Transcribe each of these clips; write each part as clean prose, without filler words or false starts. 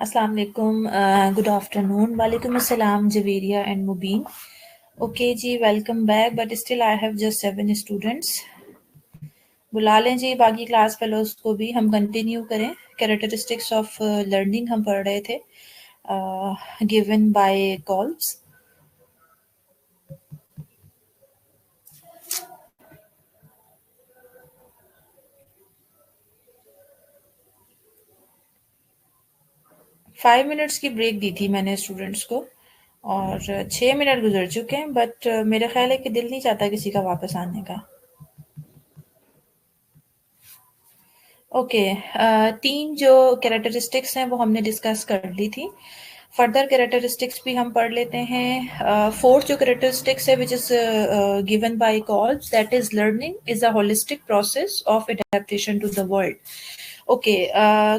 Assalamu alaikum, good afternoon. Walaikum assalam, Javeria and Mubin. Okay ji, welcome back. But still I have just 7 students. बुला लें जी बाकी class fellows को भी, हम continue करें. Characteristics of learning हम पढ़ रहे थे, given by calls. Five minutes की ब्रेक दी थी मैंने स्टूडेंट्स को और 6 मिनट गुजर चुके हैं, बट मेरा ख्याल है कि दिल नहीं चाहता किसी का वापस आने का. ओके, तीन जो कैरेक्टरिस्टिक्स हैं वो हमने डिस्कस कर ली थी. फर्दर कैरेक्टरिस्टिक्स भी हम पढ़ लेते हैं. फोर्थ जो कैरेक्टरिस्टिक्स है which is given by Kolb's, that is learning is a holistic process of adaptation to the world. Okay,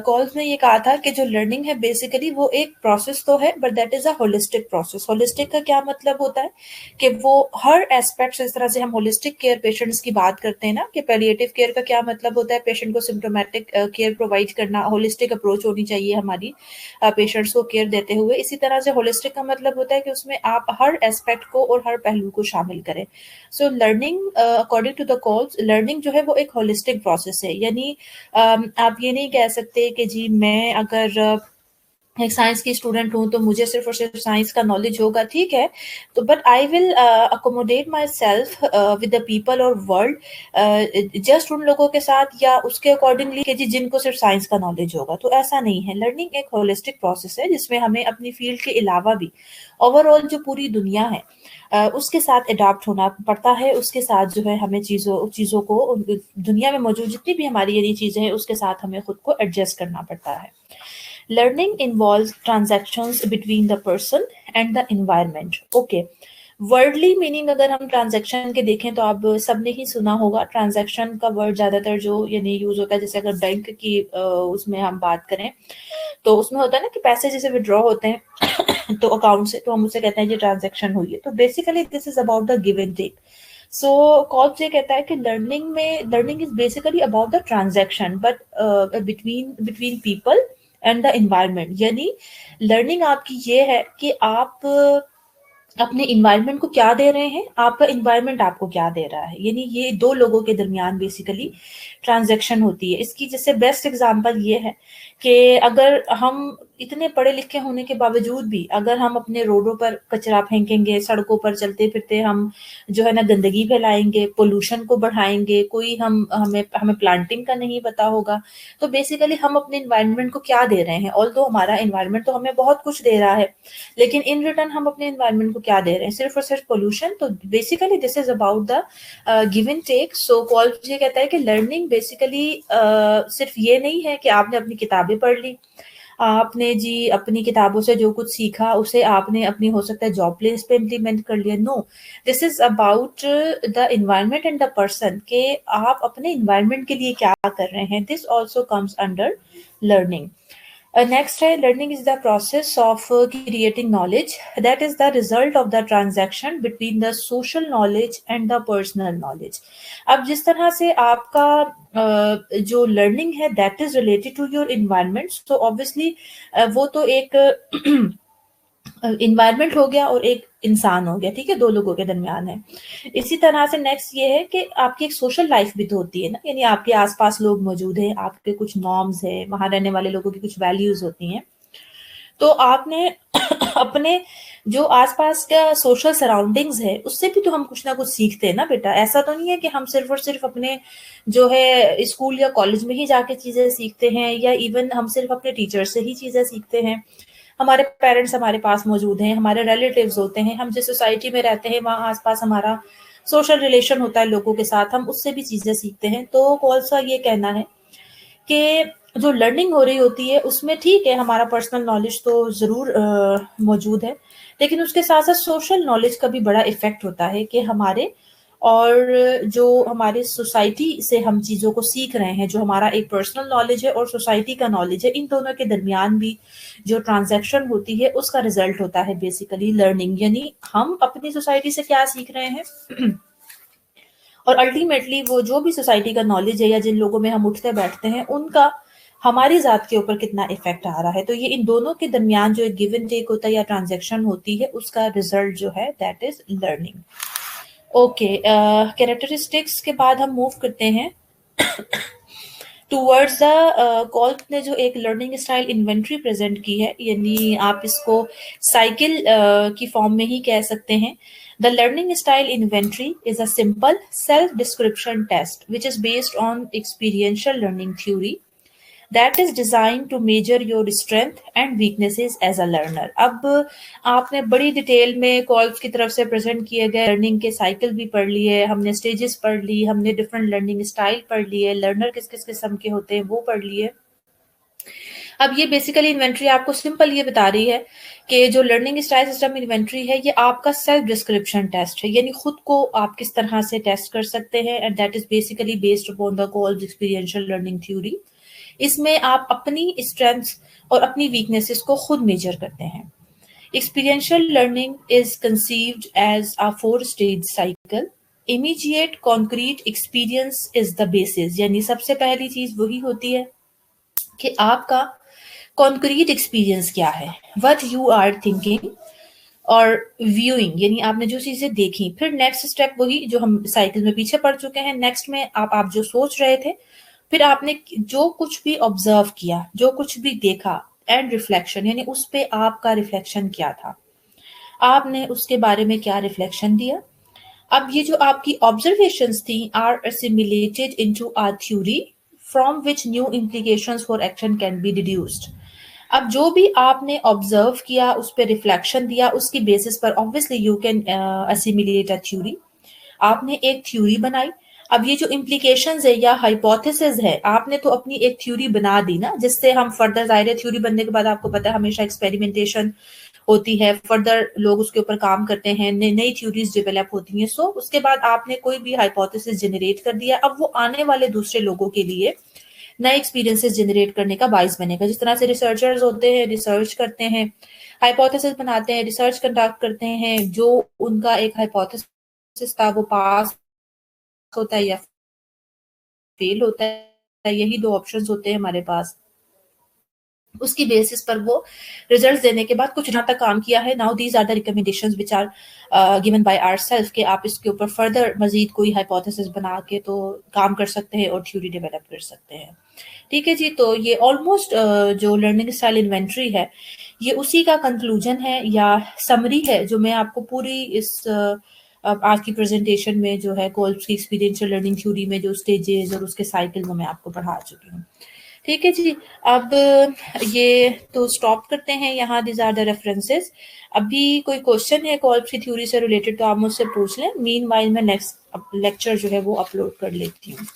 Kolb's ने ये कहा था कि जो लर्निंग है बेसिकली वो एक प्रोसेस तो है, but that is a holistic process. Holistic का क्या मतलब होता है कि वो हर एस्पेक्ट, इस तरह से हम होलिस्टिक केयर पेशेंट्स की बात करते हैं ना, कि पैलिएटिव केयर का क्या मतलब होता है, पेशेंट को सिम्टोमेटिक केयर प्रोवाइड करना. होलिस्टिक अप्रोच होनी चाहिए हमारी पेशेंट्स को केयर देते हुए. इसी तरह से होलिस्टिक का मतलब होता है कि उसमें आप हर एस्पेक्ट को और हर पहलू को शामिल करें. So learning, according to the Kolb's, learning जो है वो एक होलिस्टिक प्रोसेस है. यानी आप ये नहीं कह सकते कि जी मैं अगर एक साइंस की स्टूडेंट हूँ तो मुझे सिर्फ और सिर्फ साइंस का नॉलेज होगा, ठीक है, तो but I will accommodate my self with the people और वर्ल्ड जस्ट उन लोगों के साथ या उसके अकॉर्डिंगली कि जी जिनको सिर्फ साइंस का नॉलेज होगा. तो ऐसा नहीं है. लर्निंग एक होलिस्टिक प्रोसेस है जिसमें हमें अपनी फील्ड के अलावा भी ओवरऑल जो पूरी दुनिया है उसके साथ अडॉप्ट होना पड़ता है. उसके साथ जो है हमें चीज़ों को, दुनिया में मौजूद जितनी भी हमारी ये चीज़ें हैं उसके साथ हमें खुद को एडजस्ट करना पड़ता है. Learning involves transactions between the person and the environment. Okay. Worldly meaning अगर हम ट्रांजैक्शन के देखें तो आप सबने ही सुना होगा. ट्रांजैक्शन का वर्ड ज्यादातर जो यानी यूज होता है, जैसे अगर बैंक की उसमें हम बात करें तो उसमें होता है ना कि पैसे जैसे विड्रॉ होते हैं तो अकाउंट से, तो हम उसे कहते हैं ये ट्रांजैक्शन हुई है. तो basically this is about the give and take. So Kolb's ये कहता है कि learning is basically about the transaction but between between people and the environment. यानी लर्निंग आपकी ये है कि आप अपने इन्वायरमेंट को क्या दे रहे हैं, आपका इन्वायरमेंट आपको क्या दे रहा है. यानी ये दो लोगों के दरमियान बेसिकली ट्रांजैक्शन होती है. इसकी जैसे बेस्ट एग्जांपल ये है कि अगर हम इतने पढ़े लिखे होने के बावजूद भी अगर हम अपने रोडों पर कचरा फेंकेंगे, सड़कों पर चलते फिरते हम जो है ना गंदगी फैलाएंगे, पोल्यूशन को बढ़ाएंगे, कोई हमें हमें प्लांटिंग का नहीं पता होगा, तो बेसिकली हम अपने इन्वायरमेंट को क्या दे रहे हैं. ऑल्दो हमारा इन्वायरमेंट तो हमें बहुत कुछ दे रहा है, लेकिन इन रिटर्न हम अपने इन्वायरमेंट को क्या दे रहे हैं, सिर्फ और सिर्फ पोल्यूशन. तो basically this is about the give and take. So Kolb ये कहता है कि लर्निंग बेसिकली सिर्फ ये नहीं है कि आपने अपनी किताबें पढ़ ली, आपने जी अपनी किताबों से जो कुछ सीखा उसे आपने अपनी हो सकता है जॉब प्लेस पे इम्प्लीमेंट कर लिया. No, this is about the environment and the person, के आप अपने इन्वायरमेंट के लिए क्या कर रहे हैं. This also comes under learning. Next है learning is the process of creating knowledge that is the result of the transaction between the social knowledge and the personal knowledge. अब जिस तरह से आपका जो learning है that is related to your environment, so obviously वो तो एक इन्वायरमेंट हो गया और एक इंसान हो गया, ठीक है, दो लोगों के दरमियान है. इसी तरह से नेक्स्ट ये है कि आपकी एक सोशल लाइफ भी तो होती है ना, यानी आपके आसपास लोग मौजूद हैं, आपके कुछ नॉर्म्स है, वहां रहने वाले लोगों की कुछ वैल्यूज होती हैं. तो आपने अपने जो आसपास का सोशल सराउंडिंग्स है उससे भी तो हम कुछ ना कुछ सीखते हैं ना बेटा. ऐसा तो नहीं है कि हम सिर्फ और सिर्फ अपने जो है स्कूल या कॉलेज में ही जाके चीजें सीखते हैं, या इवन हम सिर्फ अपने टीचर से ही चीजें सीखते हैं. हमारे पेरेंट्स हमारे पास मौजूद हैं, हमारे रिलेटिव्स होते हैं, हम जिस सोसाइटी में रहते हैं वहाँ आसपास हमारा सोशल रिलेशन होता है लोगों के साथ, हम उससे भी चीजें सीखते हैं. तो कौन सा ये कहना है कि जो लर्निंग हो रही होती है उसमें ठीक है हमारा पर्सनल नॉलेज तो ज़रूर मौजूद है, लेकिन उसके साथ साथ सोशल नॉलेज का भी बड़ा इफ़ेक्ट होता है कि हमारे और जो हमारे सोसाइटी से हम चीज़ों को सीख रहे हैं, जो हमारा एक पर्सनल नॉलेज है और सोसाइटी का नॉलेज है, इन दोनों के दरमियान भी जो ट्रांजैक्शन होती है उसका रिजल्ट होता है बेसिकली लर्निंग. यानी हम अपनी सोसाइटी से क्या सीख रहे हैं और अल्टीमेटली वो जो भी सोसाइटी का नॉलेज है या जिन लोगों में हम उठते बैठते हैं उनका हमारी ज़ात के ऊपर कितना इफ़ेक्ट आ रहा है। तो ये इन दोनों के दरमियान जो एक गिव एंड टेक होता है या ट्रांज़ैक्शन होती है, उसका रिज़ल्ट जो है that is learning. Okay, characteristics के बाद हम मूव करते हैं टूवर्ड्स द कॉल्फ ने जो एक लर्निंग स्टाइल इन्वेंट्री प्रेजेंट की है, यानी आप इसको साइकिल की फॉर्म में ही कह सकते हैं। The learning style inventory is a simple self description test which is based on experiential learning theory that is design to measure your strength and weaknesses as a learner. अब आपने बड़ी detail में calls की तरफ से present किए गए learning के साइकिल भी पढ़ लिए, हमने स्टेजेस पढ़ ली, हमने डिफरेंट लर्निंग स्टाइल पढ़ लिए, लर्नर किस किस किस्म के होते हैं वो पढ़ लिए। अब ये बेसिकली इन्वेंट्री आपको सिंपल ये बता रही है कि जो लर्निंग स्टाइल सिस्टम इन्वेंट्री है ये आपका सेल्फ डिस्क्रिप्शन टेस्ट है, यानी खुद को आप किस तरह से टेस्ट कर सकते हैं, and that is basically based upon the calls experiential learning theory. इसमें आप अपनी स्ट्रेंथ्स और अपनी वीकनेसेस को खुद मेजर करते हैं। Experiential learning is conceived as a 4 stage cycle. Immediate concrete experience is the basis, यानी सबसे पहली चीज वही होती है कि आपका कॉन्क्रीट एक्सपीरियंस क्या है, व्हाट यू आर थिंकिंग और व्यूइंग, यानी आपने जो चीजें देखी। फिर नेक्स्ट स्टेप वही जो हम साइकिल में पीछे पड़ चुके हैं, नेक्स्ट में आप जो सोच रहे थे, फिर आपने जो कुछ भी ऑब्जर्व किया, जो कुछ भी देखा, एंड रिफ्लेक्शन, यानी उस पे आपका रिफ्लेक्शन क्या था, आपने उसके बारे में क्या रिफ्लेक्शन दिया। अब ये जो आपकी ऑब्जर्वेशंस थी are assimilated into a theory from which new implications for action can be deduced. अब जो भी आपने ऑब्जर्व किया, उस पर रिफ्लेक्शन दिया, उसकी बेसिस पर obviously you can assimilate a theory. आपने एक थ्योरी बनाई। अब ये जो इम्प्लीकेशंस है या हाइपोथेसिस है, आपने तो अपनी एक थ्योरी बना दी ना, जिससे हम फर्दर, जाहिर है थ्योरी बनने के बाद आपको पता है हमेशा एक्सपेरिमेंटेशन होती है, फर्दर लोग उसके ऊपर काम करते हैं, नई थ्योरीज डेवलप होती हैं। सो उसके बाद आपने कोई भी हाइपोथेसिस जनरेट कर दिया, अब वो आने वाले दूसरे लोगों के लिए नए एक्सपीरियंसेस जनरेट करने का बाइस बनेगा। जिस तरह से रिसर्चर्स होते हैं, रिसर्च करते हैं, हाइपोथेसिस बनाते हैं, रिसर्च कंडक्ट करते हैं, जो उनका एक हाइपोथेसिस था वो पास होता है या फेल होता है, यही दो ऑप्शंस होते हैं हमारे पास। उसकी बेसिस पर वो रिजल्ट्स देने के बाद कुछ जहां तक काम किया है, now these are the recommendations which are given by ourself कि आप इसके ऊपर फर्दर मजीद कोई हाइपोथेसिस बना के तो काम कर सकते हैं और थ्योरी डेवलप कर सकते हैं। ठीक है जी, तो ये ऑलमोस्ट जो लर्निंग स्टाइल इन्वेंट्री है ये उसी का कंक्लूजन है या समरी है जो मैं आपको पूरी इस आज की प्रेजेंटेशन में जो है कोल्ब की एक्सपीरियंशियल लर्निंग थ्योरी में जो स्टेजेस और उसके साइकिल वो मैं आपको पढ़ा चुकी हूँ। ठीक है जी, अब ये तो स्टॉप करते हैं यहाँ, दिस आर द रेफरेंसेस। अभी कोई क्वेश्चन है कॉल्ब की थ्योरी से रिलेटेड तो आप मुझसे पूछ लें, मीन वाइल मैं नेक्स्ट लेक्चर जो है वो अपलोड कर लेती हूँ।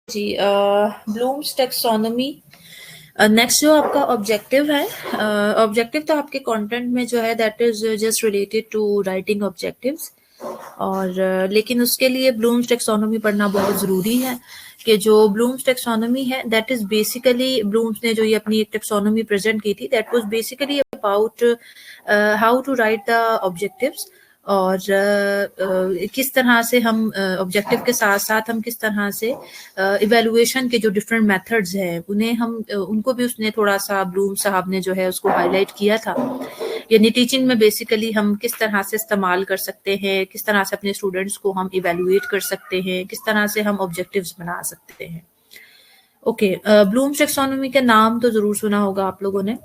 जी, ब्लूम्स टेक्सोनोमी। नेक्स्ट जो आपका ऑब्जेक्टिव है, ऑब्जेक्टिव तो आपके कंटेंट में जो है that is just related to writing objectives. और लेकिन उसके लिए ब्लूम्स टेक्सोनोमी पढ़ना बहुत ज़रूरी है कि जो ब्लूम्स टेक्सोनोमी है दैट इज़ बेसिकली, ब्लूम्स ने जो ये अपनी एक टेक्सोनोमी प्रेजेंट की थी that was basically about how to write the objectives. और किस तरह से हम ऑब्जेक्टिव के साथ साथ हम किस तरह से इवेलुएशन के जो डिफरेंट मेथड्स हैं उन्हें हम उनको भी उसने थोड़ा सा, ब्लूम साहब ने जो है उसको हाईलाइट किया था। यानी टीचिंग में बेसिकली हम किस तरह से इस्तेमाल कर सकते हैं, किस तरह से अपने स्टूडेंट्स को हम इवेलुएट कर सकते हैं, किस तरह से हम ऑब्जेक्टिव्स बना सकते हैं। ओके, ब्लूम्स टेक्सोनोमी का नाम तो ज़रूर सुना होगा आप लोगों ने।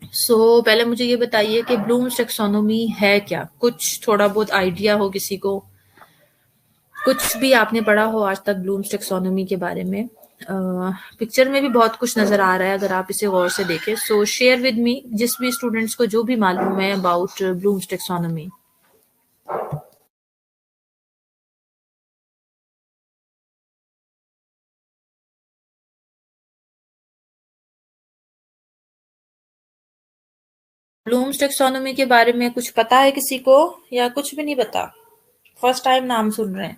पहले मुझे ये बताइए कि ब्लूम्स टेक्सोनोमी है क्या, कुछ थोड़ा बहुत आइडिया हो किसी को, कुछ भी आपने पढ़ा हो आज तक ब्लूम्स टेक्सोनोमी के बारे में। पिक्चर में भी बहुत कुछ नजर आ रहा है अगर आप इसे गौर से देखें। सो शेयर विद मी, जिस भी स्टूडेंट्स को जो भी मालूम है about Bloom's taxonomy. Bloom's taxonomy के बारे में कुछ पता है किसी को, या कुछ भी नहीं पता, फर्स्ट टाइम नाम सुन रहे हैं?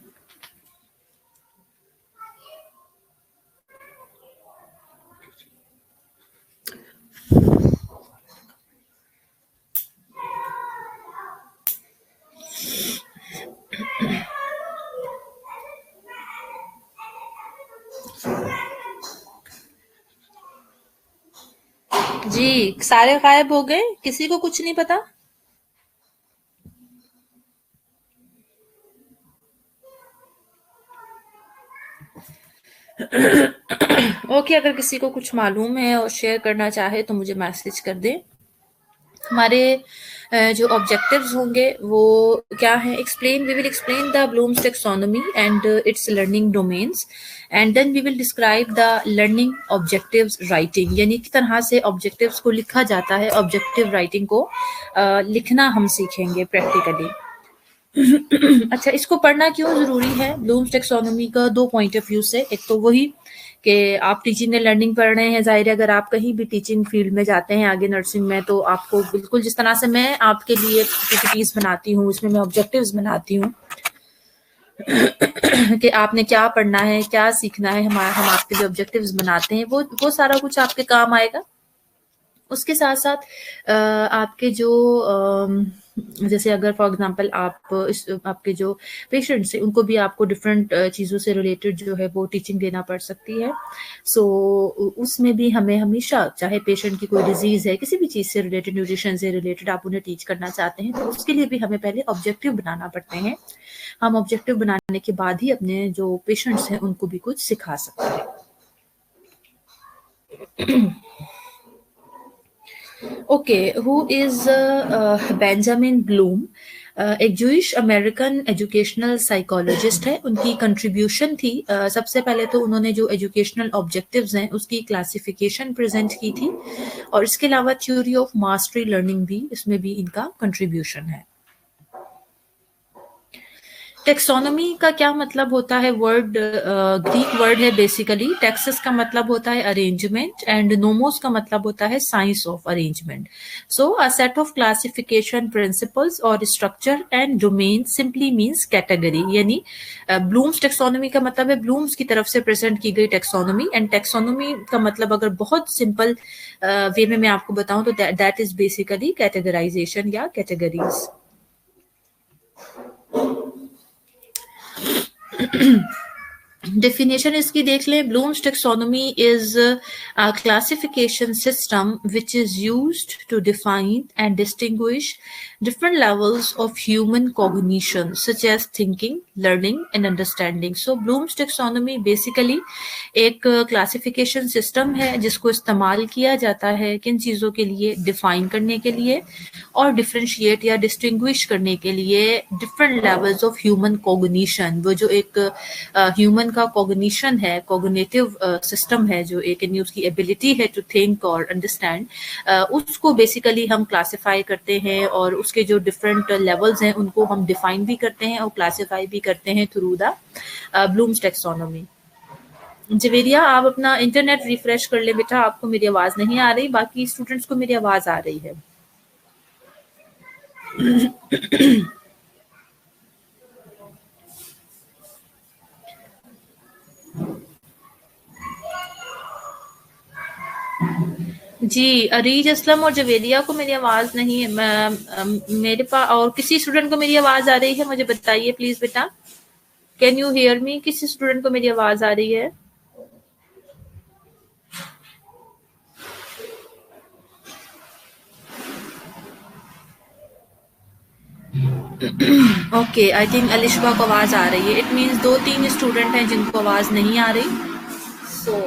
जी, सारे गायब हो गए, किसी को कुछ नहीं पता? ओके, अगर किसी को कुछ मालूम है और शेयर करना चाहे तो मुझे मैसेज कर दें। हमारे जो ऑब्जेक्टिव्स होंगे वो क्या है, explain, we will explain the Bloom's taxonomy and its learning domains, and then we will describe the learning objectives writing, यानी किस तरह से ऑब्जेक्टिव्स को लिखा जाता है, ऑब्जेक्टिव राइटिंग को लिखना हम सीखेंगे प्रैक्टिकली। अच्छा, इसको पढ़ना क्यों ज़रूरी है ब्लूम्स टेक्सोनोमी का? दो पॉइंट ऑफ व्यू से। एक तो वही कि आप टीचिंग एंड लर्निंग पढ़ रहे हैं, जाहिर है अगर आप कहीं भी टीचिंग फील्ड में जाते हैं आगे नर्सिंग में, तो आपको बिल्कुल जिस तरह से मैं आपके लिए पीपीटीज बनाती हूँ उसमें मैं ऑब्जेक्टिव्स बनाती हूँ कि आपने क्या पढ़ना है, क्या सीखना है, हम आपके लिए ऑब्जेक्टिव्स बनाते हैं, वो सारा कुछ आपके काम आएगा। उसके साथ साथ आपके जो जैसे अगर फॉर एग्जांपल आप आपके जो पेशेंट्स हैं उनको भी आपको डिफरेंट चीज़ों से रिलेटेड जो है वो टीचिंग देना पड़ सकती है। उसमें भी हमें हमेशा, चाहे पेशेंट की कोई डिजीज़ है, किसी भी चीज़ से रिलेटेड, न्यूट्रिशन से रिलेटेड आप उन्हें टीच करना चाहते हैं तो उसके लिए भी हमें पहले ऑब्जेक्टिव बनाना पड़ते हैं। हम ऑब्जेक्टिव बनाने के बाद ही अपने जो पेशेंट्स हैं उनको भी कुछ सिखा सकते हैं। Okay, who is Benjamin Bloom? एक जूइश अमेरिकन एजुकेशनल साइकोलॉजिस्ट है। उनकी कंट्रीब्यूशन थी, सबसे पहले तो उन्होंने जो एजुकेशनल ऑब्जेक्टिव्स हैं उसकी क्लासिफिकेशन प्रेजेंट की थी, और इसके अलावा थ्योरी ऑफ मास्टरी लर्निंग भी, इसमें भी इनका कंट्रीब्यूशन है। टेक्सोनोमी का क्या मतलब होता है? वर्ड ग्रीक वर्ड है बेसिकली। टेक्सस का मतलब होता है अरेंजमेंट, एंड नोमोस का मतलब होता है science of arrangement. So a set of classification principles और structure, and domain simply means category. यानी ब्लूम्स टेक्सोनोमी का मतलब है ब्लूम्स की तरफ से प्रेजेंट की गई टेक्सोनोमी, एंड टेक्सोनोमी का मतलब अगर बहुत सिंपल वे में मैं आपको बताऊं तो दैट इज बेसिकली कैटेगराइजेशन या कैटेगरीज। Definition इसकी देख लें। Bloom's taxonomy is a classification system which is used to define and distinguish different levels of human cognition such as thinking, learning and understanding. So Bloom's taxonomy basically एक classification system है जिसको इस्तेमाल किया जाता है किन चीज़ों के लिए, डिफाइन करने के लिए और डिफ्रेंशिएट या डिस्टिंग्विश करने के लिए different levels of human cognition. वो जो एक ह्यूमन का कॉग्निशन है, कॉग्निटिव सिस्टम है, जो एक उसकी एबिलिटी है टू थिंक और अंडरस्टैंड, उसको बेसिकली हम क्लासिफाई करते हैं, और उसके जो डिफरेंट लेवल्स हैं उनको हम डिफाइन भी करते हैं और क्लासिफाई भी करते हैं through the Bloom's taxonomy. Javeria, आप अपना इंटरनेट रिफ्रेश कर ले बेटा, आपको मेरी आवाज़ नहीं आ रही, बाकी स्टूडेंट्स को मेरी आवाज़ आ रही है। जी, अरीज असलम और जवेरिया को मेरी आवाज़ नहीं है। मेरे पास और किसी स्टूडेंट को मेरी आवाज़ आ रही है, मुझे बताइए प्लीज़ बेटा। Can you hear me? किसी स्टूडेंट को मेरी आवाज़ आ रही है? ओके, आई थिंक अलिशबा को आवाज़ आ रही है। इट मीन्स 2-3 स्टूडेंट हैं जिनको आवाज़ नहीं आ रही। सो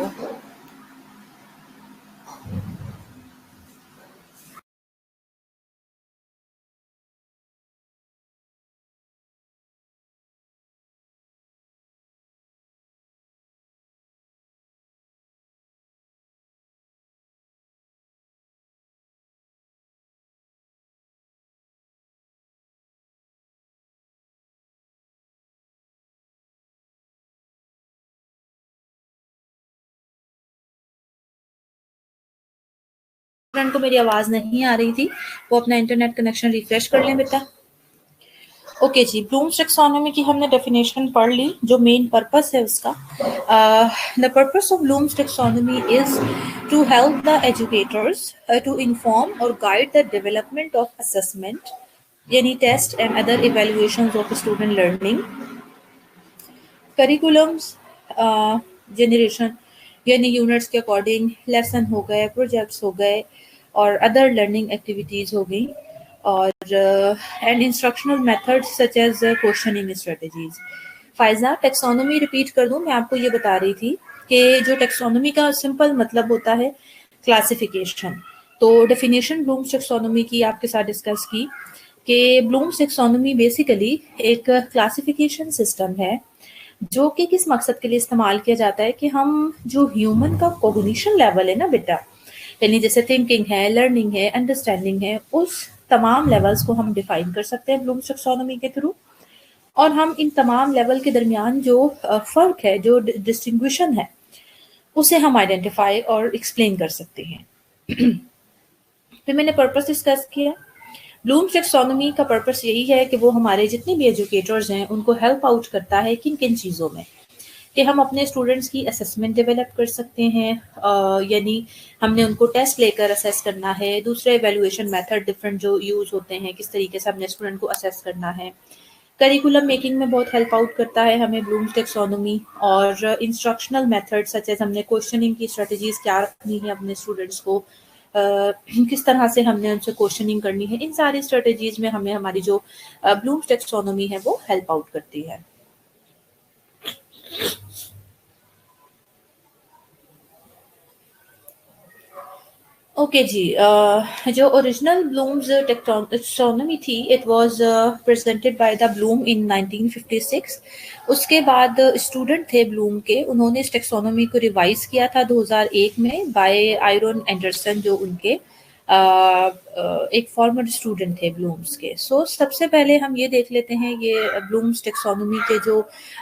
स्टूडेंट को मेरी आवाज़ नहीं आ रही थी, वो अपना इंटरनेट कनेक्शन रिफ्रेश कर लें बेटा। ओके जी, ब्लूम्स टैक्सोनॉमी की हमने डेफिनेशन पढ़ ली, जो मेन पर्पस है उसका। The purpose of Bloom's taxonomy is to help the educators to inform और guide the development of assessment, यानी test and other evaluations of student learning, curriculums generation, यानी units के अकॉर्डिंग लेसन हो गए, projects हो गए और अदर लर्निंग एक्टिविटीज़ हो गई, और and instructional methods such as questioning strategies. Faiza, taxonomy repeat कर दूं, मैं आपको ये बता रही थी कि जो टेक्सोनोमी का सिंपल मतलब होता है क्लासिफिकेशन। तो डेफिनेशन ब्लूम्स टेक्सोनोमी की आपके साथ डिस्कस की कि ब्लूम्स टेक्सोनोमी बेसिकली एक क्लासिफिकेशन सिस्टम है जो कि किस मकसद के लिए इस्तेमाल किया जाता है कि हम जो ह्यूमन का कोग्निशन लेवल है ना बेटा, यानी जैसे थिंकिंग है, लर्निंग है, अंडरस्टैंडिंग है, उस तमाम लेवल्स को हम डिफाइन कर सकते हैं ब्लूम्स टैक्सोनॉमी के थ्रू। और हम इन तमाम लेवल के दरमियान जो फर्क है, जो डिस्टिंग्विशन है, उसे हम आइडेंटिफाई और एक्सप्लेन कर सकते हैं। फिर मैंने पर्पस डिस्कस किया। ब्लूम्स टैक्सोनॉमी का पर्पस यही है कि वो हमारे जितने भी एजुकेटर्स हैं उनको हेल्प आउट करता है किन किन चीज़ों में, कि हम अपने स्टूडेंट्स की असेसमेंट डेवलप कर सकते हैं, यानी हमने उनको टेस्ट लेकर असेस करना है, दूसरे एवेल्युएशन मेथड डिफरेंट जो यूज़ होते हैं, किस तरीके से हमने स्टूडेंट को असेस करना है। करिकुलम मेकिंग में बहुत हेल्प आउट करता है हमें ब्लूम्स टैक्सोनॉमी, और इंस्ट्रक्शनल मेथड सच एज हमने क्वेश्चनिंग की स्ट्रेटजीज क्या रखनी है अपने स्टूडेंट्स को, किस तरह से हमने उनसे क्वेश्चनिंग करनी है, इन सारी स्ट्रेटजीज में हमें हमारी जो ब्लूम्स टैक्सोनॉमी है वो हेल्प आउट करती है। ओके जी, जो ओरिजिनल ब्लूम्स टेक्सोनोमी थी, it was presented by the Bloom in 1956। उसके बाद स्टूडेंट थे ब्लूम के, उन्होंने इस टेक्सोनोमी को रिवाइज किया था 2001 में बाय आयरन एंडरसन, जो उनके एक फॉर्मर स्टूडेंट थे ब्लूम्स के। सो सबसे पहले हम ये देख लेते हैं, ये ब्लूम्स टेक्सोनोमी के जो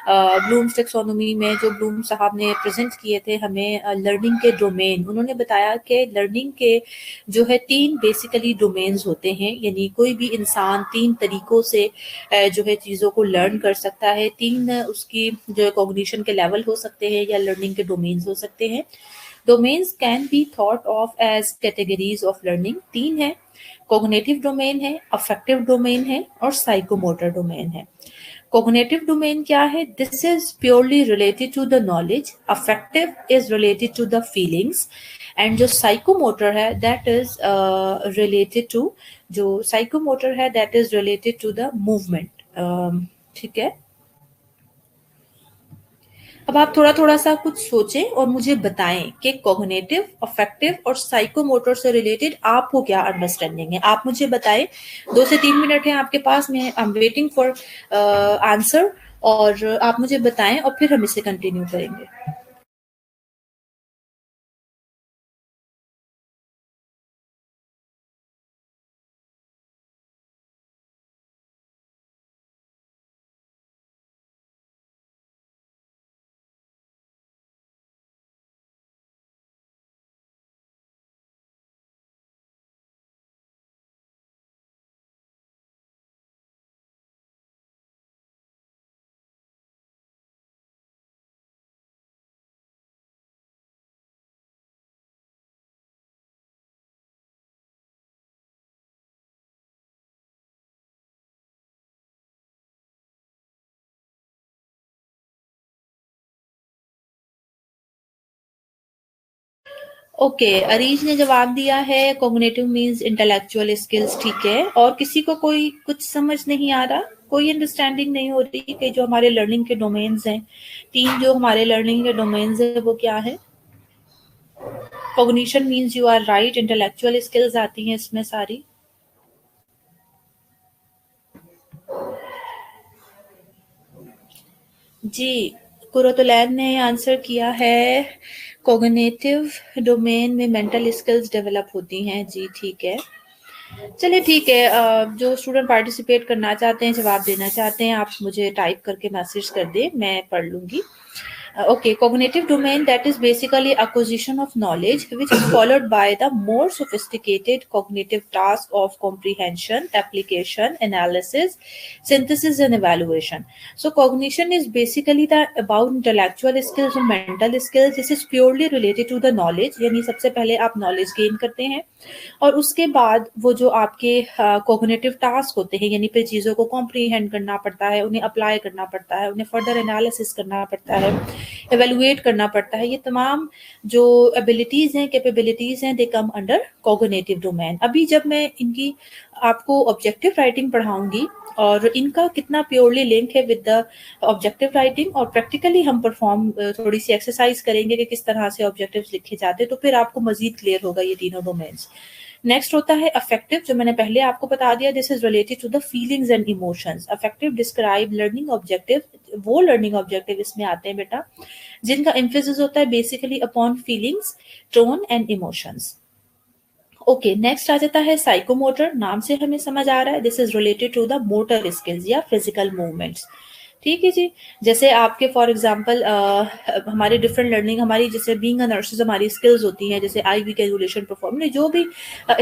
ब्लूम्स टेक्सोनोमी में जो ब्लूम साहब ने प्रेजेंट किए थे हमें लर्निंग के डोमेन, उन्होंने बताया कि लर्निंग के जो है 3 बेसिकली डोमेन्स होते हैं, यानी कोई भी इंसान 3 तरीकों से जो है चीज़ों को लर्न कर सकता है। 3 उसकी जो है कॉग्निशन के लेवल हो सकते हैं या लर्निंग के डोमेन्स हो सकते हैं। Domains can be thought of as categories of learning. 3 है, कॉग्निटिव डोमेन है, अफेक्टिव डोमेन है और साइकोमोटर डोमेन है। Cognitive domain क्या है? This is purely related to the knowledge. Affective is related to the feelings. And जो psychomotor है that is related to, जो psychomotor है that is related to the movement. ठीक है। अब आप थोड़ा थोड़ा सा कुछ सोचें और मुझे बताएं कि कॉग्निटिव, अफेक्टिव और साइकोमोटर से रिलेटेड आपको क्या अंडरस्टैंडिंग है। आप मुझे बताएं। 2 से 3 मिनट है आपके पास में, I am waiting for answer, और आप मुझे बताएं और फिर हम इसे कंटिन्यू करेंगे। ओके, अरीज ने जवाब दिया है कॉग्निटिव मींस इंटेलेक्चुअल स्किल्स, ठीक है। और किसी को कोई कुछ समझ नहीं आ रहा, कोई अंडरस्टैंडिंग नहीं हो रही कि जो हमारे लर्निंग के डोमेन्स हैं, तीन जो हमारे लर्निंग के डोमेन्स हैं वो क्या है? Cognition means you are right, intellectual skills आती हैं इसमें सारी। जी, कुरतुलैन ने आंसर किया है कॉग्निटिव डोमेन में मेंटल स्किल्स डेवलप होती हैं। जी ठीक है, चलिए ठीक है। जो स्टूडेंट पार्टिसिपेट करना चाहते हैं, जवाब देना चाहते हैं, आप मुझे टाइप करके मैसेज कर दें, मैं पढ़ लूंगी। Okay, cognitive domain, that is basically acquisition of knowledge, which is followed by the more sophisticated cognitive task of comprehension, application, analysis, synthesis, and evaluation. So, cognition is basically the about intellectual skills and mental skills. This is purely related to the knowledge. यानी सबसे पहले आप knowledge gain करते हैं और उसके बाद वो जो आपके कोग्निटिव टास्क होते हैं, यानी फिर चीज़ों को कॉम्प्रीहेंड करना पड़ता है, उन्हें अप्लाई करना पड़ता है, उन्हें फर्दर एनालिसिस करना पड़ता है, एवेलुएट करना पड़ता है। ये तमाम जो एबिलिटीज़ हैं, कैपेबिलिटीज़ हैं, दे कम अंडर कोग्निटिव डोमेन। अभी जब मैं इनकी आपको ऑब्जेक्टिव राइटिंग पढ़ाऊंगी और इनका कितना प्योरली लिंक है विद द ऑब्जेक्टिव राइटिंग, और प्रैक्टिकली हम परफॉर्म थोड़ी सी एक्सरसाइज करेंगे कि किस तरह से ऑब्जेक्टिव्स लिखे जाते हैं, तो फिर आपको मजीद क्लियर होगा ये तीनों डोमेन्स। नेक्स्ट होता है अफेक्टिव, जो मैंने पहले आपको बता दिया, this is related to the feelings and emotions. Affective describe learning objective, वो लर्निंग ऑब्जेक्टिव इसमें आते हैं बेटा जिनका एम्फेसिस होता है basically upon feelings, tone and emotions. Okay, next आ जाता है साइकोमोटर। नाम से हमें समझ आ रहा है this is related to the motor skills या फिजिकल मूवमेंट्स। ठीक है जी, जैसे आपके फॉर एग्जांपल हमारे डिफरेंट लर्निंग, हमारी जैसे बीइंग अ नर्सेज हमारी स्किल्स होती हैं, जैसे आईवी कैलकुलेशन परफॉर्म, जो भी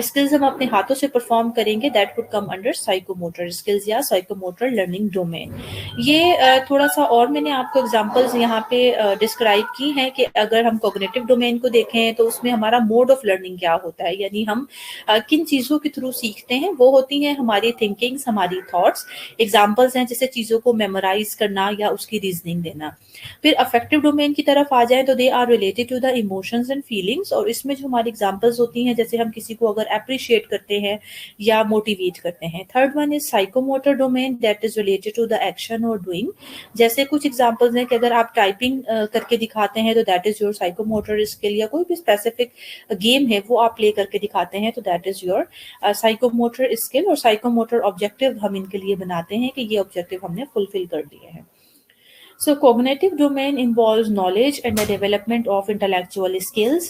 स्किल्स हम अपने हाथों से परफॉर्म करेंगे that would come under psychomotor skills या साइकोमोटर लर्निंग डोमेन। ये थोड़ा सा और मैंने आपको एग्जांपल्स यहाँ पे डिस्क्राइब की हैं कि अगर हम कॉग्निटिव डोमेन को देखें तो उसमें हमारा मोड ऑफ लर्निंग क्या होता है, यानी हम किन चीज़ों के थ्रू सीखते हैं। वो होती हैं हमारी थिंकिंग्स, हमारी थॉट्स। एग्जाम्पल्स हैं जैसे चीज़ों को मेमोराइज करना या उसकी रीजनिंग देना। फिर अफेक्टिव डोमेन की तरफ आ जाए तो they are related to the emotions and feelings, और इसमें जो हमारी एग्जाम्पल्स होती हैं जैसे हम किसी को अगर अप्रिशिएट करते हैं या मोटिवेट करते हैं। Third one is psychomotor domain, that is related to the action और डूइंग। जैसे कुछ एग्जाम्पल्स हैं कि अगर आप टाइपिंग करके दिखाते हैं तो that is your psychomotor skill, या कोई भी स्पेसिफिक गेम है वो आप प्ले करके दिखाते हैं तो that is your psychomotor skill. और साइकोमोटर ऑब्जेक्टिव हम इनके लिए बनाते हैं कि ये ऑब्जेक्टिव हमने फुलफिल कर दिए हैं। So cognitive domain involves knowledge and the development of intellectual skills.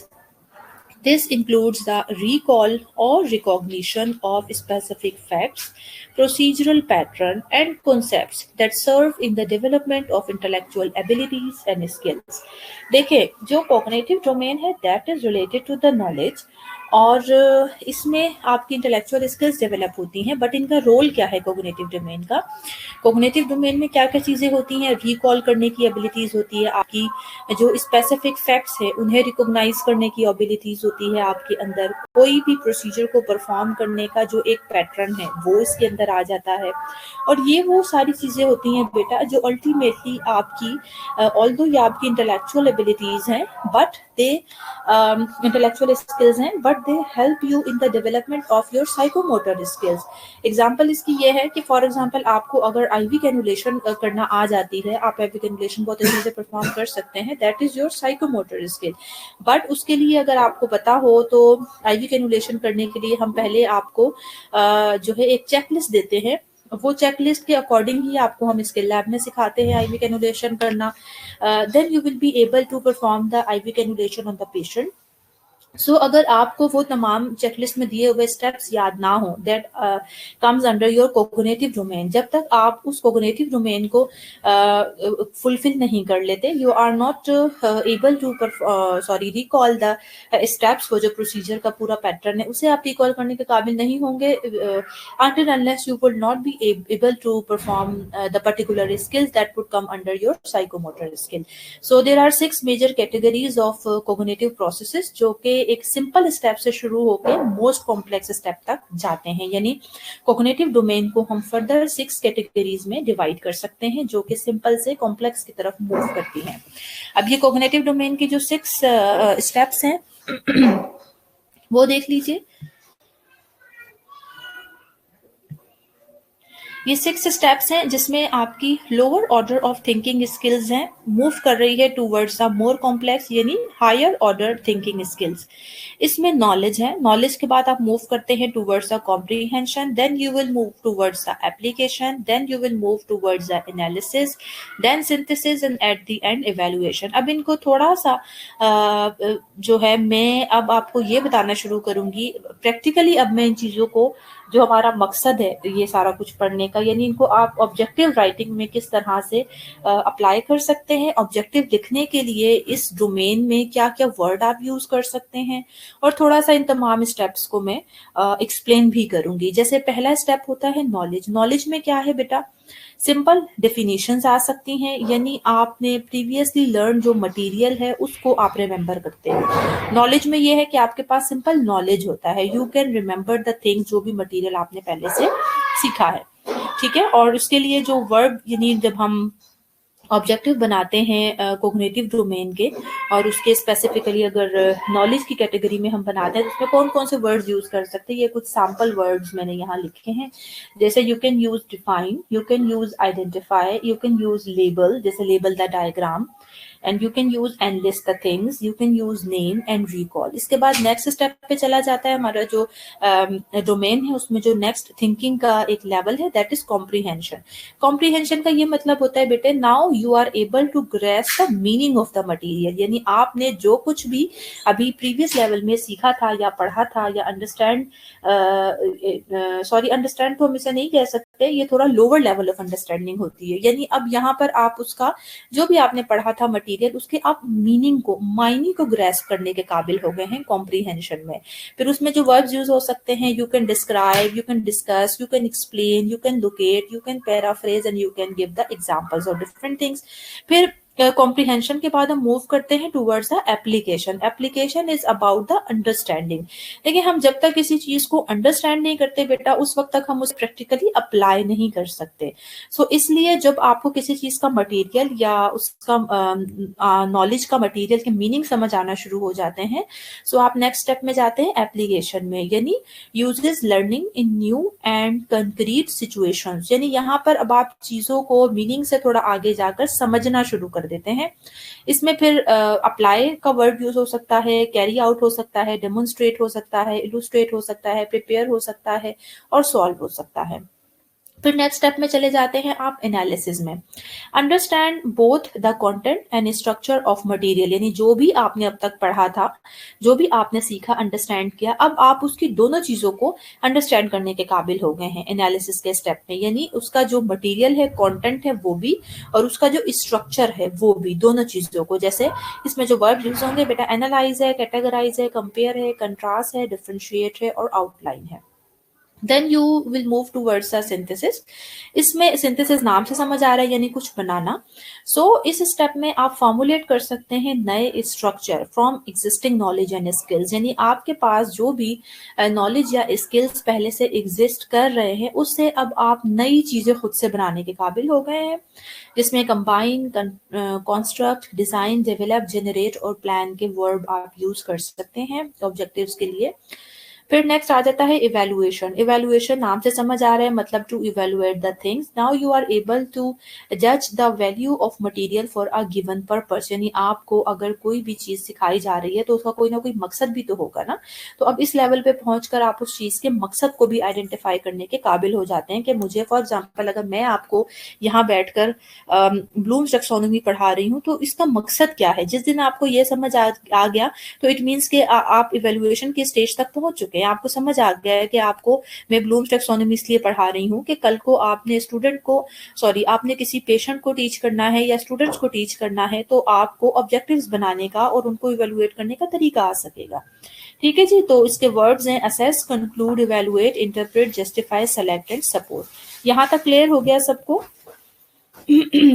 This includes the recall or recognition of specific facts, procedural pattern, and concepts that serve in the development of intellectual abilities and skills. देखिए, जो cognitive domain है that is related to the knowledge, और इसमें आपकी intellectual skills develop होती हैं। But इनका role क्या है कोग्निटिव डोमेन का? कोग्निटिव डोमेन में क्या क्या चीज़ें होती हैं? रिकॉल करने की एबिलिटीज़ होती है आपकी, जो स्पेसिफिक फैक्ट्स है उन्हें रिकॉग्नाइज करने की एबिलिटीज़ होती है आपके अंदर, कोई भी प्रोसीजर को परफॉर्म करने का जो एक पैटर्न है वो इसके अंदर आ जाता है। और ये वो सारी चीज़ें होती हैं बेटा जो अल्टीमेटली आपकी ऑल्दो ये आपकी इंटेलेक्चुअल एबिलिटीज़ हैं, बट दे इंटेलेक्चुअल स्किल्स हैं, but they help you in the development of your psychomotor skills. Example इसकी ये है कि फॉर एग्जाम्पल आपको अगर आईवी कैनुलेशन करना आ जाती है, आप आईवी कैनुलेशन बहुत अच्छे से परफॉर्म कर सकते हैं, that is your psychomotor skill. But उसके लिए अगर आपको पता हो तो आईवी कैनुलेशन करने के लिए हम पहले आपको जो है एक चेकलिस्ट देते हैं, वो चेकलिस्ट के अकॉर्डिंग ही आपको हम स्किल लैब में सिखाते हैं आईवी कैनुलेशन करना। Then you will be able to perform the IV cannulation on the patient. So अगर आपको वो तमाम चेकलिस्ट में दिए हुए स्टेप्स याद ना हो, that comes under your cognitive domain. जब तक आप उस कोग्निटिव डोमेन को फुलफिल नहीं कर लेते, you are not able to recall the steps. वो जो प्रोसीजर का पूरा पैटर्न है उसे आप रिकॉल करने के काबिल नहीं होंगे until unless you would not be able to perform the particular skills that would come under your psychomotor skill. So there are 6 major categories of cognitive processes जो कि एक सिंपल स्टेप से शुरू होकर मोस्ट कॉम्प्लेक्स स्टेप तक जाते हैं। यानी कॉग्निटिव डोमेन को हम फर्दर 6 कैटेगरीज में डिवाइड कर सकते हैं जो कि सिंपल से कॉम्प्लेक्स की तरफ मूव करती हैं। अब ये कॉग्निटिव डोमेन की जो 6 स्टेप्स हैं वो देख लीजिए। ये 6 स्टेप्स हैं जिसमें आपकी lower order of thinking skills हैं, मूव कर रही है टूवर्ड्स अ मोर कॉम्प्लेक्स यानी हायर ऑर्डर थिंकिंग स्किल्स। इसमें नॉलेज है, नॉलेज के बाद आप मूव करते हैं towards a comprehension, then you will move towards the application, then you will move towards the analysis, then synthesis and at the end evaluation. अब इनको थोड़ा सा जो है मैं अब आपको ये बताना शुरू करूंगी प्रैक्टिकली। अब मैं इन चीजों को, जो हमारा मकसद है ये सारा कुछ पढ़ने का, यानी इनको आप ऑब्जेक्टिव राइटिंग में किस तरह से अप्लाई कर सकते हैं, ऑब्जेक्टिव लिखने के लिए इस डोमेन में क्या क्या वर्ड आप यूज कर सकते हैं, और थोड़ा सा इन तमाम स्टेप्स को मैं एक्सप्लेन भी करूंगी। जैसे पहला स्टेप होता है नॉलेज। नॉलेज में क्या है बेटा, सिंपल डेफिनेशंस आ सकती हैं, यानी आपने प्रीवियसली लर्न जो मटेरियल है उसको आप रिमेंबर करते हैं। नॉलेज में ये है कि आपके पास सिंपल नॉलेज होता है, you can remember the thing, जो भी मटेरियल आपने पहले से सीखा है। ठीक है, और उसके लिए जो वर्ब, यानी जब हम ऑब्जेक्टिव बनाते हैं कोग्निटिव डोमेन के, और उसके स्पेसिफिकली अगर नॉलेज की कैटेगरी में हम बनाते हैं तो उसमें कौन कौन से वर्ड्स यूज कर सकते हैं, ये कुछ सैम्पल वर्ड्स मैंने यहाँ लिखे हैं। जैसे you can use define, you can use identify, you can use label, जैसे label the diagram, and you can use and list the things, you can use name and recall. इसके बाद next step पे चला जाता है हमारा जो domain है, उसमें जो नेक्स्ट थिंकिंग का एक लेवल है, दैट इज कॉम्प्रीहेंशन। कॉम्प्रीहेंशन का ये मतलब होता है बेटे, now you are able to grasp the meaning of the material, यानी आपने जो कुछ भी अभी प्रीवियस लेवल में सीखा था या पढ़ा था या अंडरस्टैंड, सॉरी अंडरस्टैंड तो हम इसे नहीं कह सकते, ये थोड़ा लोअर लेवल ऑफ अंडरस्टैंडिंग होती है, यानी अब यहाँ पर आप उसका जो भी आपने पढ़ा था मटेरियल, उसके आप मीनिंग को, मायने को ग्रेस्प करने के काबिल हो गए हैं कॉम्प्रीहेंशन में। फिर उसमें जो वर्ब्स यूज हो सकते हैं, you can describe, you can discuss, you can explain, you can locate, you can paraphrase and you can give the examples of different things. फिर कॉम्प्रीहेंशन के बाद हम मूव करते हैं towards the application. Application is about the understanding. देखिए, हम जब तक किसी चीज को अंडरस्टैंड नहीं करते बेटा, उस वक्त तक हम उसे प्रैक्टिकली अप्लाई नहीं कर सकते। सो इसलिए जब आपको किसी चीज का मटेरियल या उसका नॉलेज का मटेरियल के मीनिंग समझ आना शुरू हो जाते हैं, सो आप नेक्स्ट स्टेप में जाते हैं एप्लीकेशन में, यानी uses learning in new and concrete situations, यानी यहाँ पर अब आप चीजों को मीनिंग से थोड़ा आगे जाकर समझना शुरू कर देते हैं। इसमें फिर अप्लाई का वर्ड यूज हो सकता है, कैरी आउट हो सकता है, डेमोन्स्ट्रेट हो सकता है, इलुस्ट्रेट हो सकता है, प्रिपेयर हो सकता है, और सॉल्व हो सकता है। फिर नेक्स्ट स्टेप में चले जाते हैं आप एनालिसिस में। Understand both the content and structure of material, यानी जो भी आपने अब तक पढ़ा था, जो भी आपने सीखा, अंडरस्टैंड किया, अब आप उसकी दोनों चीजों को अंडरस्टैंड करने के काबिल हो गए हैं एनालिसिस के स्टेप में, यानी उसका जो मटेरियल है, कंटेंट है वो भी, और उसका जो स्ट्रक्चर है वो भी, दोनों चीजों को। जैसे इसमें जो वर्ड यूज होंगे बेटा, एनालाइज है, कैटेगराइज है, कंपेयर है, कंट्रास्ट है, डिफरेंशिएट है, और आउटलाइन है। Then you will move towards a synthesis. इसमें सिंथेसिस नाम से समझ आ रहा है, यानी कुछ बनाना। सो इस स्टेप में आप फॉर्मुलेट कर सकते हैं नए structure from existing knowledge and skills, यानी आपके पास जो भी नॉलेज या स्किल्स पहले से एग्जिस्ट कर रहे हैं, उससे अब आप नई चीजें खुद से बनाने के काबिल हो गए हैं, जिसमें combine, construct, design, develop, generate और प्लान के वर्ब आप यूज कर सकते हैं ऑब्जेक्टिव्स के लिए। फिर नेक्स्ट आ जाता है इवेल्युएशन। इवेल्युएशन नाम से समझ आ रहा है, मतलब to evaluate the things. Now you are able to जज the value of material for a given purpose, यानी आपको अगर कोई भी चीज सिखाई जा रही है तो उसका कोई ना कोई मकसद भी तो होगा ना। तो अब इस लेवल पे पहुंचकर आप उस चीज के मकसद को भी आइडेंटिफाई करने के काबिल हो जाते हैं, कि मुझे फॉर एग्जाम्पल अगर मैं आपको यहाँ बैठकर ब्लूम्स टैक्सोनॉमी पढ़ा रही हूँ, तो इसका मकसद क्या है। जिस दिन आपको ये समझ आ गया, तो इट मीन्स कि आप इवेल्युएशन की स्टेज तक पहुंच चुके हैं, आपको समझ आ गया है कि आपको मैं ब्लूम्स टैक्सोनॉमी इसलिए पढ़ा रही हूँ कि कल को आपने स्टूडेंट को, सॉरी आपने किसी पेशेंट को टीच करना है या स्टूडेंट्स को टीच करना है, तो आपको ऑब्जेक्टिव्स बनाने का और उनको इवेल्युएट करने का तरीका आ सकेगा। ठीक है जी, तो इसके वर्ड्स हैं assess, conclude, evaluate, interpret, justify, select and support. यहाँ तक क्लियर हो गया सबको?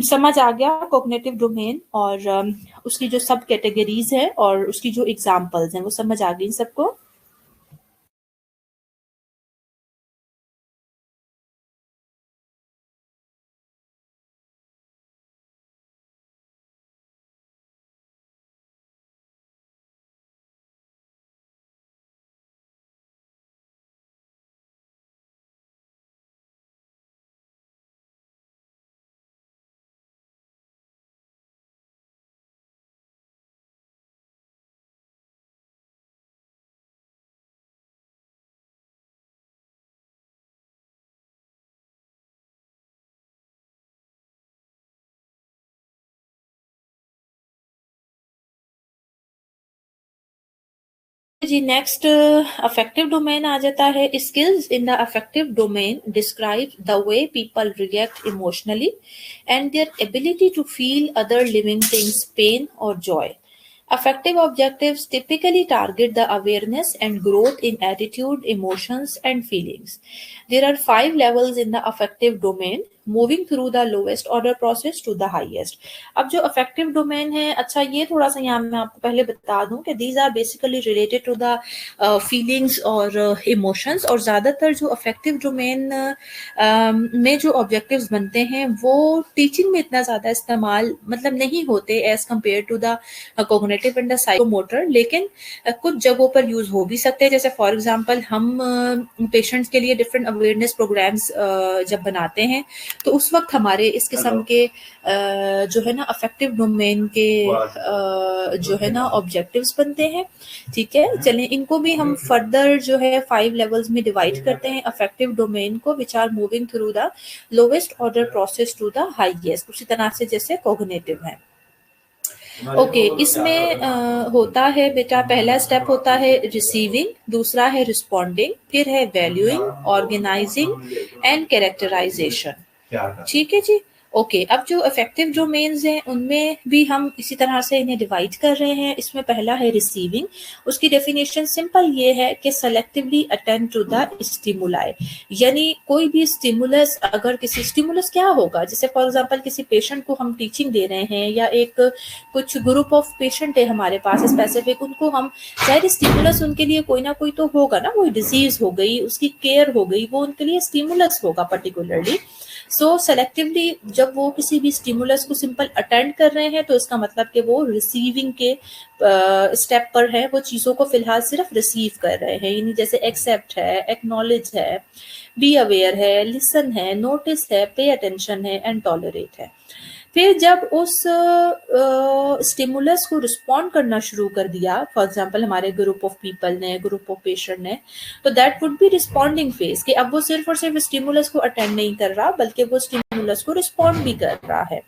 समझ आ गया कॉग्निटिव डोमेन और उसकी जो सब कैटेगरीज है और उसकी जो एग्जांपल्स हैं, वो समझ आ गई सबको? जी नेक्स्ट अफेक्टिव डोमेन आ जाता है। Skills in the affective domain describe the way people react emotionally and their ability to feel other living things pain और joy. Affective objectives typically target the awareness and growth in attitude, emotions, and feelings. There are 5 levels in the affective domain, moving through the lowest order process to the highest. अब जो affective domain है, अच्छा ये थोड़ा सा यहाँ मैं आपको पहले बता दूं कि these are basically related to the feelings और emotions, और ज़्यादातर जो affective domain में जो objectives बनते हैं वो teaching में इतना ज़्यादा इस्तेमाल मतलब नहीं होते as compared to the cognitive and the psychomotor, लेकिन कुछ जगहों पर यूज हो भी सकते हैं। जैसे फॉर एग्जांपल हम पेशेंट्स के लिए डिफरेंट अवेयरनेस प्रोग्राम्स जब बनाते हैं तो उस वक्त हमारे इस किस्म के जो है ना अफेक्टिव डोमेन के जो है ना ऑब्जेक्टिव्स बनते हैं। ठीक है, चलें इनको भी हम फर्दर जो है 5 लेवल्स में डिवाइड करते हैं अफेक्टिव डोमेन को, which are moving through the lowest order process to the highest, उसी तरह से जैसे कॉग्निटिव है। ओके इसमें होता है बेटा, पहला स्टेप होता है रिसीविंग, दूसरा है रिस्पॉन्डिंग, फिर है वैल्यूइंग, ऑर्गेनाइजिंग एंड कैरेक्टराइजेशन। ठीक है जी। ओके अब जो इफेक्टिव डोमेन्स हैं उनमें भी हम इसी तरह से इन्हें डिवाइड कर रहे हैं। इसमें पहला है रिसीविंग, उसकी डेफिनेशन सिंपल ये है कि selectively attend to the stimuli, यानी कोई भी स्टिमुलस, अगर किसी स्टिमुलस क्या होगा, जैसे फॉर एग्जांपल किसी पेशेंट को हम टीचिंग दे रहे हैं या एक कुछ ग्रुप ऑफ पेशेंट है हमारे पास स्पेसिफिक, उनको हम जाहिर स्टिमुलस उनके लिए कोई ना कोई तो होगा ना, कोई डिजीज हो गई, उसकी केयर हो गई, वो उनके लिए स्टिमुलस होगा पर्टिकुलरली। सो सेलेक्टिवली जब वो किसी भी स्टिमुलस को सिंपल अटेंड कर रहे हैं तो इसका मतलब कि वो रिसीविंग के स्टेप पर है, वो चीज़ों को फिलहाल सिर्फ रिसीव कर रहे हैं, यानी जैसे एक्सेप्ट है, एक्नॉलेज है, बी अवेयर है, लिसन है, नोटिस है, पे अटेंशन है एंड टॉलरेट है। फिर जब उस स्टिमुलस को रिस्पॉन्ड करना शुरू कर दिया, फॉर एग्जांपल हमारे ग्रुप ऑफ पीपल ने, ग्रुप ऑफ पेशेंट ने, तो that would be responding phase, कि अब वो सिर्फ और सिर्फ स्टिमुलस को अटेंड नहीं कर रहा बल्कि वो स्टिमुलस को रिस्पॉन्ड भी कर रहा है।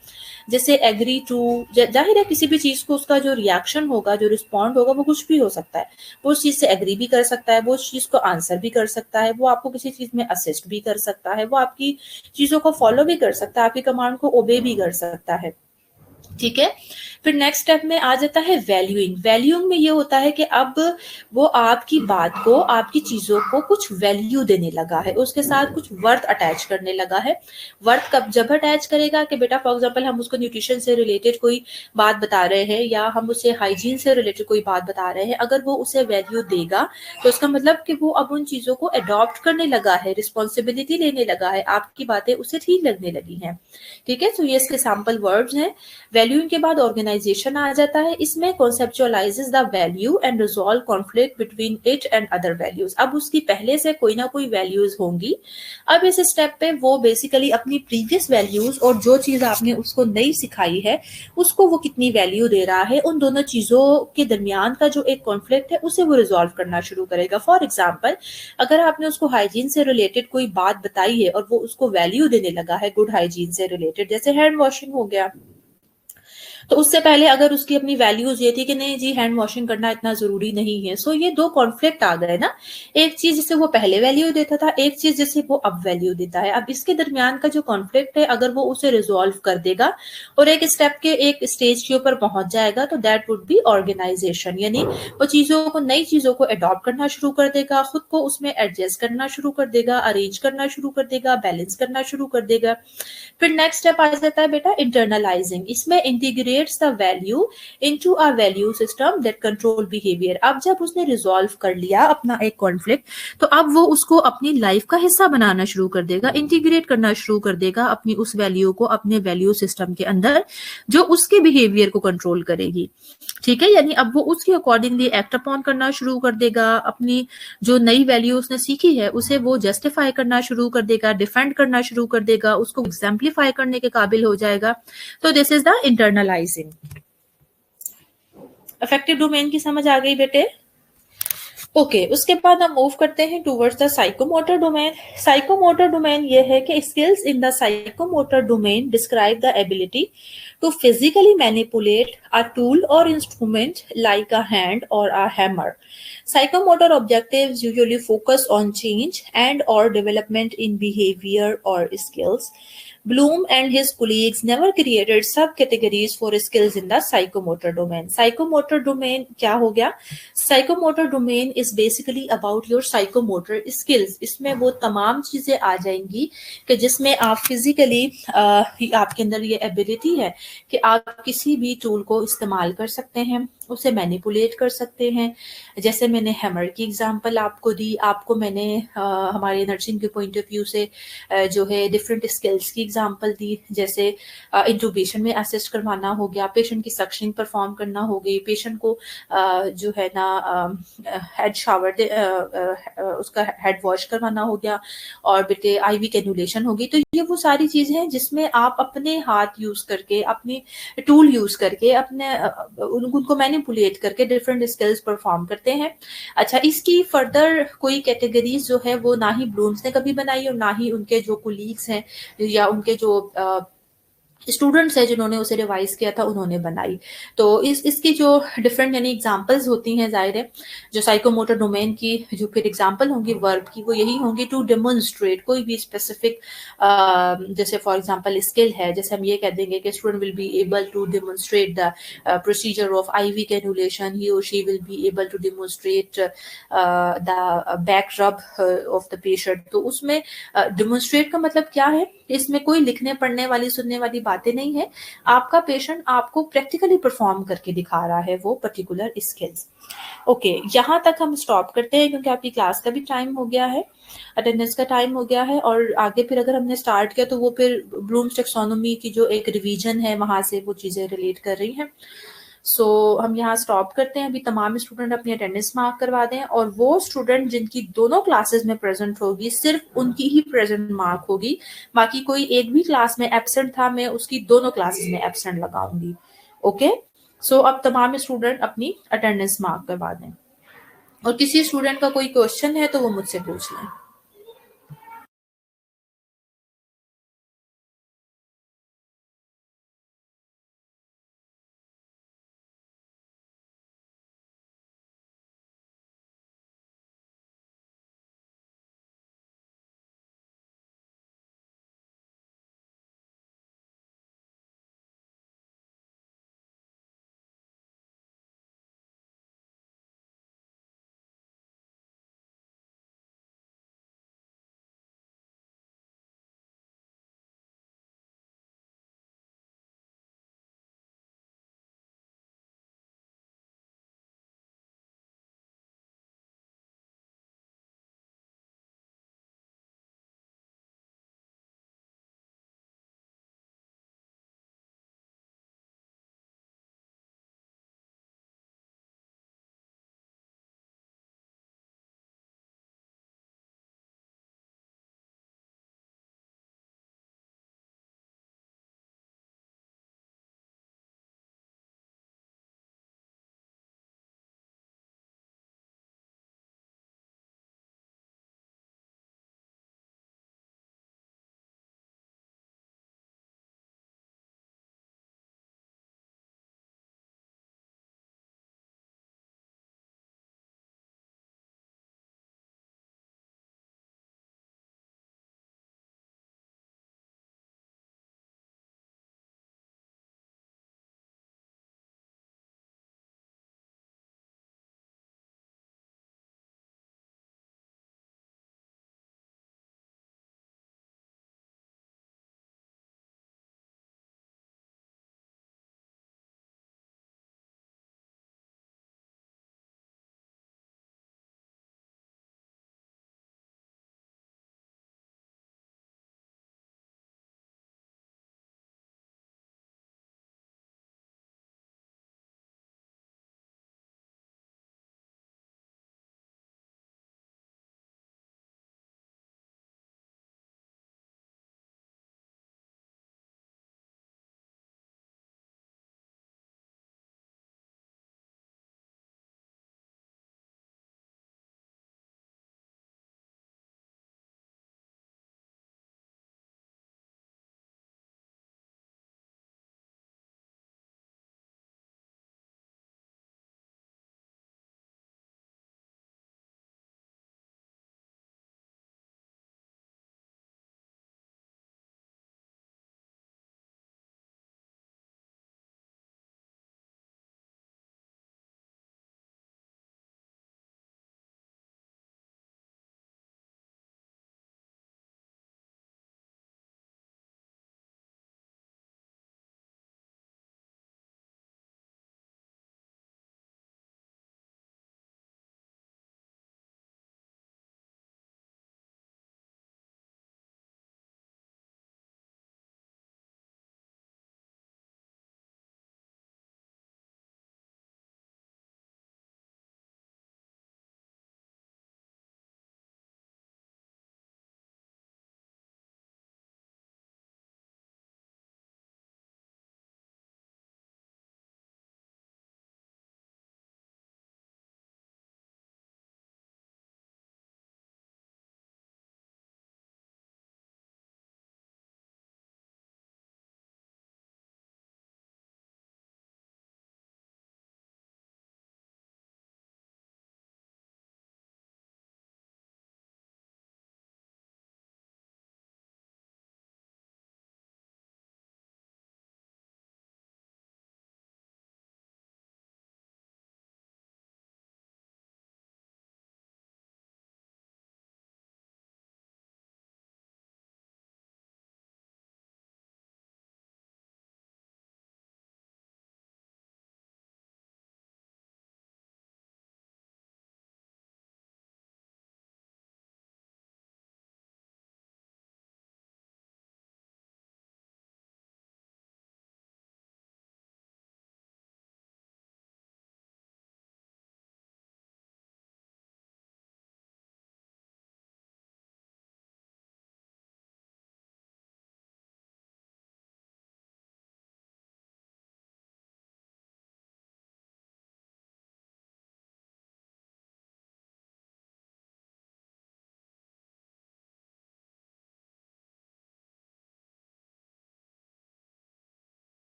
जैसे एग्री टू, जाहिर है किसी भी चीज को उसका जो रिएक्शन होगा, जो रिस्पॉन्ड होगा, वो कुछ भी हो सकता है। वो उस चीज से एग्री भी कर सकता है, वो उस चीज को आंसर भी कर सकता है, वो आपको किसी चीज में असिस्ट भी कर सकता है, वो आपकी चीजों को फॉलो भी कर सकता है, आपकी कमांड को ओबे भी कर सकता है। ठीक है, फिर नेक्स्ट स्टेप में आ जाता है वैल्यूइंग। वैल्यूइंग में ये होता है कि अब वो आपकी बात को, आपकी चीजों को कुछ वैल्यू देने लगा है, उसके साथ कुछ वर्थ अटैच करने लगा है। वर्थ कब जब अटैच करेगा कि बेटा फॉर एग्जांपल हम उसको न्यूट्रिशन से रिलेटेड कोई बात बता रहे हैं या हम उसे हाइजीन से रिलेटेड कोई बात बता रहे हैं, अगर वो उसे वैल्यू देगा तो उसका मतलब कि वो अब उन चीजों को अडॉप्ट करने लगा है, रिस्पॉन्सिबिलिटी लेने लगा है, आपकी बातें उसे ठीक लगने लगी हैं। ठीक है, तो ये इसके सैंपल वर्ड्स हैं। वैल्यूइंग के बाद ऑर्गेनाइजेशन आ जाता है। इसमें conceptualises the value and resolve conflict between it and other values. अब उसकी पहले से कोई ना कोई वैल्यूज होंगी। अब इस स्टेप पे वो बेसिकली अपनी प्रीवियस वैल्यूज और जो चीज आपने उसको नई सिखाई है उसको वो कितनी वैल्यू दे रहा है, उन दोनों चीजों के दरमियान का जो एक कॉन्फ्लिक्ट है उसे वो रिजॉल्व करना शुरू करेगा। फॉर एग्जाम्पल अगर आपने उसको हाइजीन से रिलेटेड कोई बात बताई है और वो उसको वैल्यू देने लगा है गुड हाइजीन से रिलेटेड, जैसे हैंड वॉशिंग हो गया, तो उससे पहले अगर उसकी अपनी वैल्यूज ये थी कि नहीं जी हैंड वॉशिंग करना इतना जरूरी नहीं है, सो ये दो कॉन्फ्लिक्ट आ गए ना, एक चीज जिसे वो पहले वैल्यू देता था, एक चीज जिसे वो अब वैल्यू देता है। अब इसके दरमियान का जो कॉन्फ्लिक्ट है अगर वो उसे रिजॉल्व कर देगा और एक स्टेप के एक स्टेज के ऊपर पहुंच जाएगा तो दैट वुड बी ऑर्गेनाइजेशन, यानी वो चीजों को, नई चीजों को अडॉप्ट करना शुरू कर देगा, खुद को उसमें एडजस्ट करना शुरू कर देगा, अरेंज करना शुरू कर देगा, बैलेंस करना शुरू कर देगा। फिर नेक्स्ट स्टेप आ जाता है बेटा इंटरनलाइजिंग। इसमें integrates the value into a value system that control behaviour. अब जब उसने रिजॉल्व कर लिया अपना एक कॉन्फ्लिक्ट तो अब वो उसको अपनी लाइफ का हिस्सा बनाना शुरू कर देगा, इंटीग्रेट करना शुरू कर देगा अपनी उस वैल्यू को अपने वैल्यू सिस्टम के अंदर जो उसके बिहेवियर को कंट्रोल करेगी। ठीक है, यानी अब वो उसके अकॉर्डिंगली एक्ट अपॉन करना शुरू कर देगा, अपनी जो नई वैल्यू उसने सीखी है उसे वो जस्टिफाई करना शुरू कर देगा, डिफेंड करना शुरू कर देगा, उसको एग्जाम्पलीफाई करने के काबिल हो जाएगा। तो this is the internalising. Affective domain की समझ आ गई बेटे? ओके, उसके बाद हम मूव करते हैं towards the psychomotor domain. Psychomotor domain ये है कि skills in the psychomotor domain describe the ability to physically manipulate a tool और इंस्ट्रूमेंट लाइक अ हैंड और a hammer. Psychomotor objectives usually focus on change and or development in behavior or skills. Bloom and his colleagues never created subcategories for skills in the psychomotor domain. Psychomotor domain क्या हो गया? Psychomotor domain is basically about your psychomotor skills. इसमें वो तमाम चीजें आ जाएंगी कि जिसमें आप फिजिकली आपके अंदर ये एबिलिटी है कि आप किसी भी टूल को इस्तेमाल कर सकते हैं, उसे मैनिपुलेट कर सकते हैं. जैसे मैंने हैमर की एग्जांपल आपको दी, आपको मैंने हमारे नर्सिंग के पॉइंट ऑफ व्यू से जो है डिफरेंट स्किल्स की एग्जांपल दी. जैसे इंट्यूबेशन में असिस्ट करवाना हो गया, पेशेंट की सक्शनिंग परफॉर्म करना हो गई, पेशेंट को जो है ना हेड शावर उसका हेड वॉश करवाना हो गया, और बेटे आईवी कैनुलेशन होगी. तो ये वो सारी चीजें हैं जिसमें आप अपने हाथ यूज करके, अपने टूल यूज करके, अपने उनको मैनिपुलेट करके डिफरेंट स्किल्स परफॉर्म करते हैं. अच्छा, इसकी फर्दर कोई कैटेगरीज जो है वो ना ही ब्लूम्स ने कभी बनाई और ना ही उनके जो कुलीग्स हैं या उनके जो स्टूडेंट्स हैं जिन्होंने उसे रिवाइज किया था उन्होंने बनाई. तो इसकी जो डिफरेंट यानी एग्जांपल्स होती हैं, जाहिर है जो साइकोमोटर डोमेन की जो फिर एग्जांपल होंगी वर्ब की, वो यही होंगी टू डेमोन्स्ट्रेट कोई भी स्पेसिफिक. जैसे फॉर एग्जांपल स्किल है, जैसे हम ये कह देंगे कि student will be able to demonstrate the procedure of IV cannulation, he और she will be able to demonstrate the back rub of the patient. तो उसमें डेमोन्स्ट्रेट का मतलब क्या है? इसमें कोई लिखने पढ़ने वाली सुनने वाली बातें नहीं है. आपका पेशेंट आपको प्रैक्टिकली परफॉर्म करके दिखा रहा है वो पर्टिकुलर स्किल्स. ओके, यहाँ तक हम स्टॉप करते हैं क्योंकि आपकी क्लास का भी टाइम हो गया है, अटेंडेंस का टाइम हो गया है, और आगे फिर अगर हमने स्टार्ट किया तो वो फिर ब्लूम्स टेक्सोनोमी की जो एक रिवीजन है वहां से वो चीजें रिलेट कर रही हैं. सो हम यहाँ स्टॉप करते हैं. अभी तमाम स्टूडेंट अपनी अटेंडेंस मार्क करवा दें, और वो स्टूडेंट जिनकी दोनों क्लासेस में प्रेजेंट होगी सिर्फ उनकी ही प्रेजेंट मार्क होगी. बाकी कोई एक भी क्लास में एब्सेंट था, मैं उसकी दोनों क्लासेस में एब्सेंट लगाऊंगी. ओके, सो अब तमाम स्टूडेंट अपनी अटेंडेंस मार्क करवा दें, और किसी स्टूडेंट का कोई क्वेश्चन है तो वो मुझसे पूछ लें.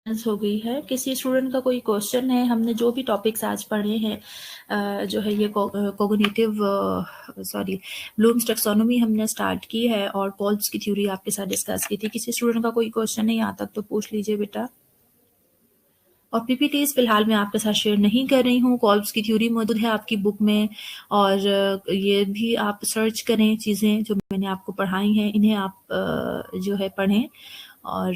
हो गई है। किसी स्टूडेंट का कोई क्वेश्चन है? हमने जो भी टॉपिक्स आज पढ़े हैं, जो है ये कोग्निटिव सॉरी ब्लूम्स टैक्सोनॉमी हमने स्टार्ट की है और कॉल्ब्स की थ्योरी आपके साथ डिस्कस की थी। किसी स्टूडेंट का कोई क्वेश्चन है यहाँ तक तो पूछ लीजिए बेटा। और पीपीटीज फिलहाल मैं आपके साथ शेयर नहीं कर रही हूँ। कॉल्ब्स की थ्योरी मौजूद है आपकी बुक में, और ये भी आप सर्च करें, चीज़ें जो मैंने आपको पढ़ाई हैं इन्हें आप जो है पढ़ें, और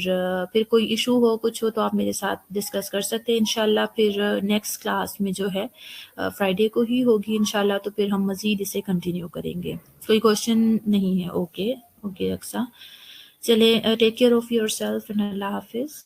फिर कोई इशू हो कुछ हो तो आप मेरे साथ डिस्कस कर सकते हैं इंशाल्लाह। फिर नेक्स्ट क्लास में जो है फ्राइडे को ही होगी इंशाल्लाह, तो फिर हम मज़ीद इसे कंटिन्यू करेंगे। कोई क्वेश्चन नहीं है? ओके ओके अक्सा, चले take care of yourself and अल्लाह हाफिज़।